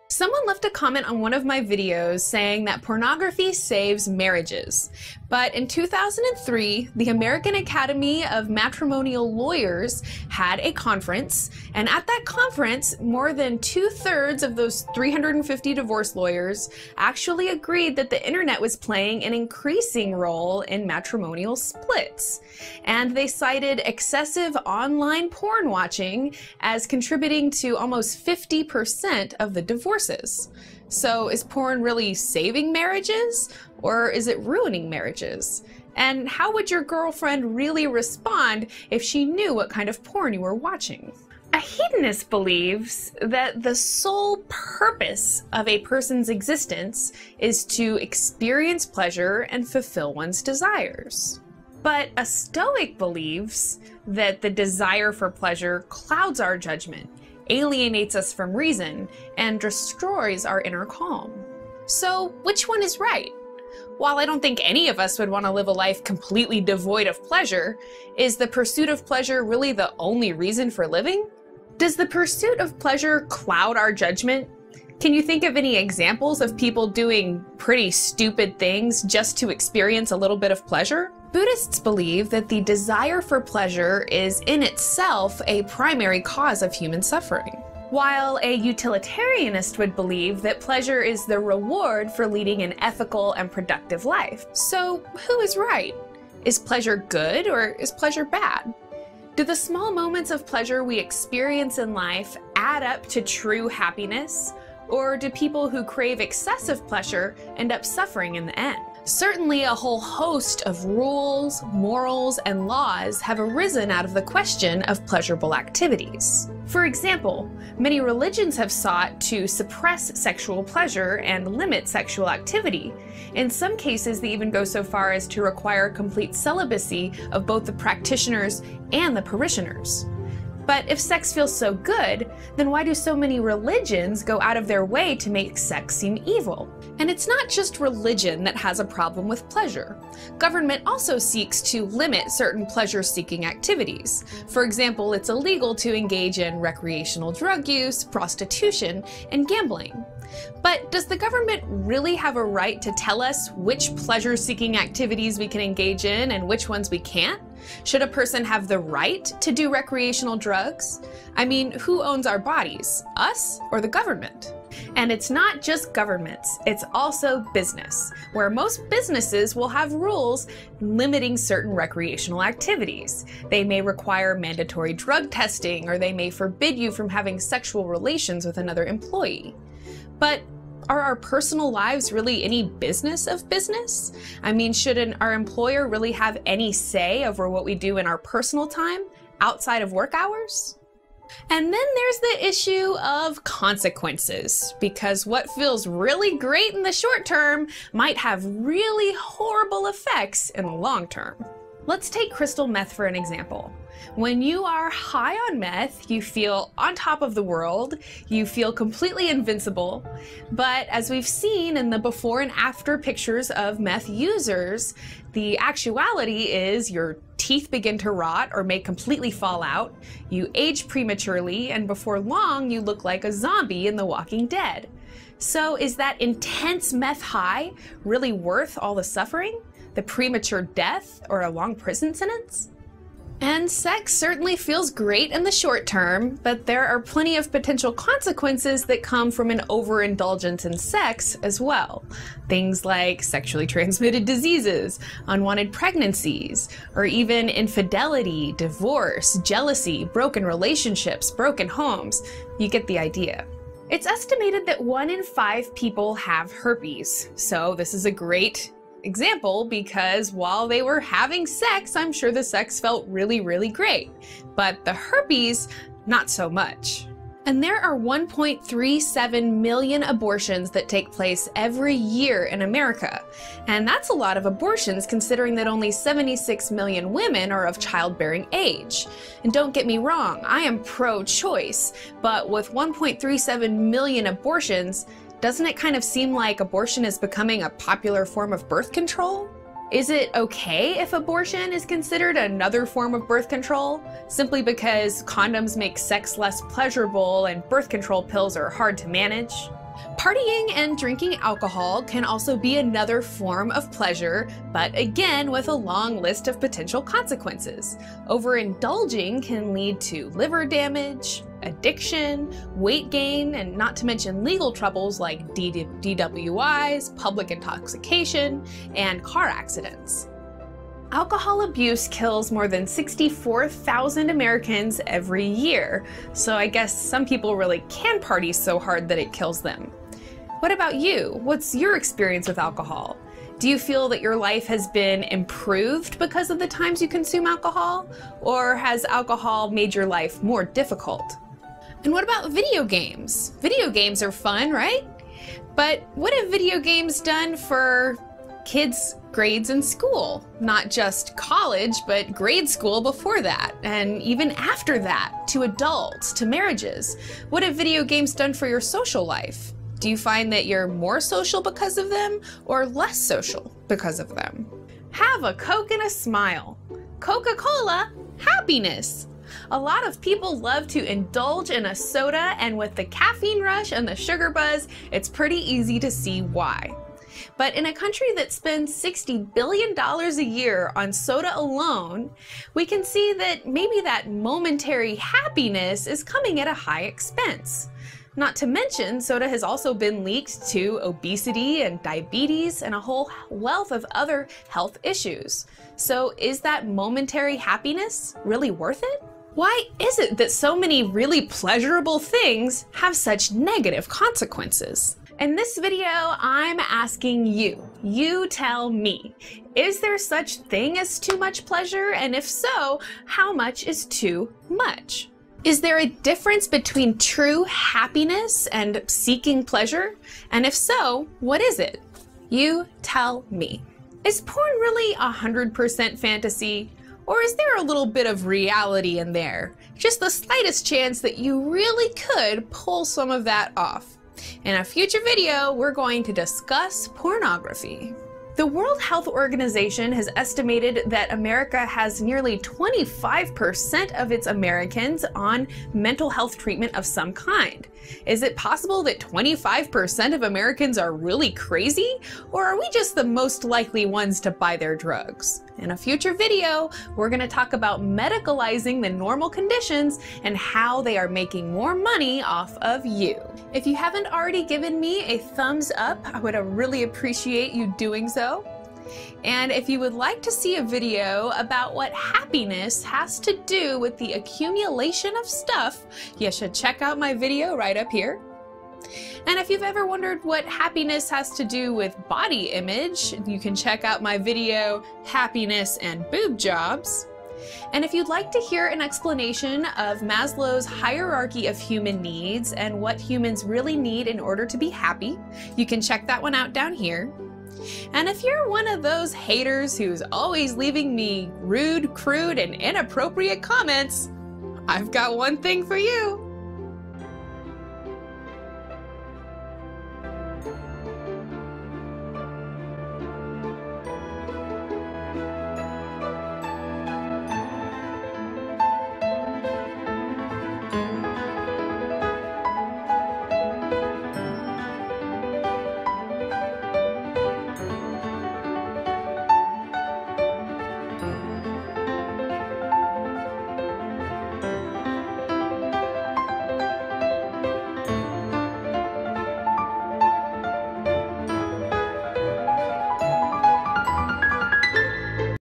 Someone left a comment on one of my videos saying that pornography saves marriages. But in 2003, the American Academy of Matrimonial Lawyers had a conference, and at that conference, more than 2/3 of those 350 divorce lawyers actually agreed that the internet was playing an increasing role in matrimonial splits. And they cited excessive online porn watching as contributing to almost 50% of the divorces. So is porn really saving marriages, or is it ruining marriages? And how would your girlfriend really respond if she knew what kind of porn you were watching? A hedonist believes that the sole purpose of a person's existence is to experience pleasure and fulfill one's desires. But a Stoic believes that the desire for pleasure clouds our judgment, alienates us from reason, and destroys our inner calm. So which one is right? While I don't think any of us would want to live a life completely devoid of pleasure, is the pursuit of pleasure really the only reason for living? Does the pursuit of pleasure cloud our judgment? Can you think of any examples of people doing pretty stupid things just to experience a little bit of pleasure? Buddhists believe that the desire for pleasure is in itself a primary cause of human suffering, while a utilitarianist would believe that pleasure is the reward for leading an ethical and productive life. So who is right? Is pleasure good or is pleasure bad? Do the small moments of pleasure we experience in life add up to true happiness? Or do people who crave excessive pleasure end up suffering in the end? Certainly a whole host of rules, morals, and laws have arisen out of the question of pleasurable activities. For example, many religions have sought to suppress sexual pleasure and limit sexual activity. In some cases, they even go so far as to require complete celibacy of both the practitioners and the parishioners. But if sex feels so good, then why do so many religions go out of their way to make sex seem evil? And it's not just religion that has a problem with pleasure. Government also seeks to limit certain pleasure-seeking activities. For example, it's illegal to engage in recreational drug use, prostitution, and gambling. But does the government really have a right to tell us which pleasure-seeking activities we can engage in and which ones we can't? Should a person have the right to do recreational drugs? I mean, who owns our bodies, us or the government? And it's not just governments, it's also business, where most businesses will have rules limiting certain recreational activities. They may require mandatory drug testing, or they may forbid you from having sexual relations with another employee. But are our personal lives really any business of business? I mean, should our employer really have any say over what we do in our personal time outside of work hours? And then there's the issue of consequences, because what feels really great in the short term might have really horrible effects in the long term. Let's take crystal meth for an example. When you are high on meth, you feel on top of the world, you feel completely invincible, but as we've seen in the before and after pictures of meth users, the actuality is your teeth begin to rot or may completely fall out, you age prematurely, and before long you look like a zombie in The Walking Dead. So is that intense meth high really worth all the suffering? The premature death or a long prison sentence? And sex certainly feels great in the short term, but there are plenty of potential consequences that come from an overindulgence in sex as well. Things like sexually transmitted diseases, unwanted pregnancies, or even infidelity, divorce, jealousy, broken relationships, broken homes. You get the idea. It's estimated that 1 in 5 people have herpes, so this is a great example because while they were having sex, I'm sure the sex felt really, really great. But the herpes, not so much. And there are 1.37 million abortions that take place every year in America. And that's a lot of abortions considering that only 76 million women are of childbearing age. And don't get me wrong, I am pro-choice, but with 1.37 million abortions, doesn't it kind of seem like abortion is becoming a popular form of birth control? Is it okay if abortion is considered another form of birth control, simply because condoms make sex less pleasurable and birth control pills are hard to manage? Partying and drinking alcohol can also be another form of pleasure, but again with a long list of potential consequences. Overindulging can lead to liver damage, addiction, weight gain, and not to mention legal troubles like DWIs, public intoxication, and car accidents. Alcohol abuse kills more than 64,000 Americans every year, so I guess some people really can party so hard that it kills them. What about you? What's your experience with alcohol? Do you feel that your life has been improved because of the times you consume alcohol? Or has alcohol made your life more difficult? And what about video games? Video games are fun, right? But what have video games done for kids' grades in school? Not just college, but grade school before that, and even after that, to adults, to marriages. What have video games done for your social life? Do you find that you're more social because of them or less social because of them? Have a Coke and a smile. Coca-Cola, happiness. A lot of people love to indulge in a soda, and with the caffeine rush and the sugar buzz, it's pretty easy to see why. But in a country that spends $60 billion a year on soda alone, we can see that maybe that momentary happiness is coming at a high expense. Not to mention, soda has also been linked to obesity and diabetes and a whole wealth of other health issues. So is that momentary happiness really worth it? Why is it that so many really pleasurable things have such negative consequences? In this video, I'm asking you. You tell me. Is there such thing as too much pleasure? And if so, how much is too much? Is there a difference between true happiness and seeking pleasure? And if so, what is it? You tell me. Is porn really 100% fantasy? Or is there a little bit of reality in there? Just the slightest chance that you really could pull some of that off. In a future video, we're going to discuss pornography. The World Health Organization has estimated that America has nearly 25% of its Americans on mental health treatment of some kind. Is it possible that 25% of Americans are really crazy? Or are we just the most likely ones to buy their drugs? In a future video, we're going to talk about medicalizing the normal conditions and how they are making more money off of you. If you haven't already given me a thumbs up, I would really appreciate you doing so. And if you would like to see a video about what happiness has to do with the accumulation of stuff, you should check out my video right up here. And if you've ever wondered what happiness has to do with body image, you can check out my video, Happiness and Boob Jobs. And if you'd like to hear an explanation of Maslow's hierarchy of human needs and what humans really need in order to be happy, you can check that one out down here. And if you're one of those haters who's always leaving me rude, crude, and inappropriate comments, I've got one thing for you.